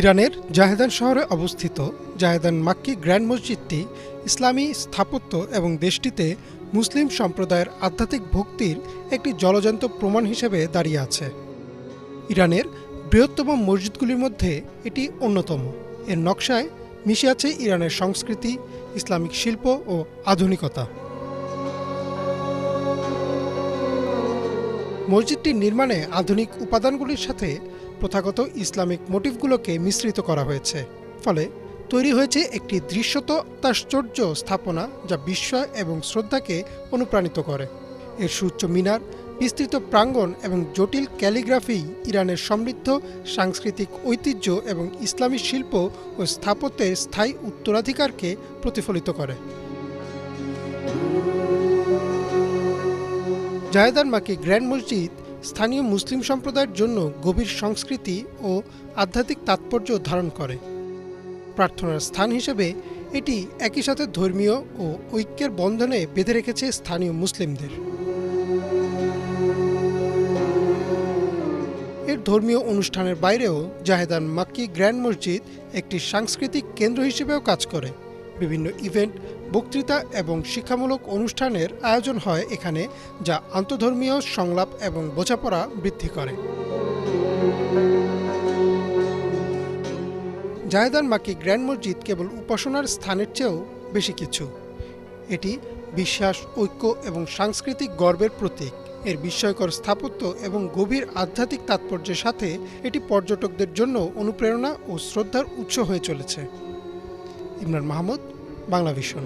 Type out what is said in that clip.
ইরানের জাহেদান শহরে অবস্থিত জাহেদান মাক্কি গ্র্যান্ড মসজিদটি ইসলামী স্থাপত্য এবং দেশটিতে মুসলিম সম্প্রদায়ের আধ্যাত্মিক ভক্তির একটি জ্বলজ্যান্ত প্রমাণ হিসেবে দাঁড়িয়ে আছে। ইরানের বৃহত্তম মসজিদগুলির মধ্যে এটি অন্যতম। এর নকশায় মিশে আছে ইরানের সংস্কৃতি, ইসলামিক শিল্প ও আধুনিকতা। মসজিদটির নির্মাণে আধুনিক উপাদানগুলির সাথে প্রথাগত ইসলামিক মোটিভগুলোকে মিশ্রিত করা হয়েছে, ফলে তৈরি হয়েছে একটি দৃশ্যত তাৎপর্য স্থাপনা যা বিস্ময় এবং শ্রদ্ধাকে অনুপ্রাণিত করে। এর সুউচ্চ মিনার, বিস্তৃত প্রাঙ্গণ এবং জটিল ক্যালিগ্রাফি ইরানের সমৃদ্ধ সাংস্কৃতিক ঐতিহ্য এবং ইসলামী শিল্প ও স্থাপত্যের স্থায়ী উত্তরাধিকারকে প্রতিফলিত করে। জাহেদান মাক্কি গ্র্যান্ড মসজিদ স্থানীয় মুসলিম সম্প্রদায়ের জন্য গভীর সংস্কৃতি ও আধ্যাত্মিক তাৎপর্য ধারণ করে। প্রার্থনার স্থান হিসেবে এটি একই সাথে ধর্মীয় ও ঐক্যের বন্ধনে বেঁধে রেখেছে স্থানীয় মুসলিমদের। এর ধর্মীয় অনুষ্ঠানের বাইরেও জাহেদান মাক্কি গ্র্যান্ড মসজিদ একটি সাংস্কৃতিক কেন্দ্র হিসেবেও কাজ করে। বিভিন্ন ইভেন্ট, বক্তৃতা এবং শিক্ষামূলক অনুষ্ঠানের আয়োজন হয় এখানে, যা আন্তঃধর্মীয় সংলাপ এবং বোঝাপড়া বৃদ্ধি করে। জাহেদান মাক্কি গ্র্যান্ড মসজিদ কেবল উপাসনার স্থানের চেয়েও বেশি কিছু। এটি বিশ্বাস, ঐক্য এবং সাংস্কৃতিক গর্বের প্রতীক। এর বিস্ময়কর স্থাপত্য এবং গভীর আধ্যাত্মিক তাৎপর্যের সাথে এটি পর্যটকদের জন্য অনুপ্রেরণা ও শ্রদ্ধার উৎস হয়ে চলেছে। ইমরান মাহমুদ, বাংলা ভিশন।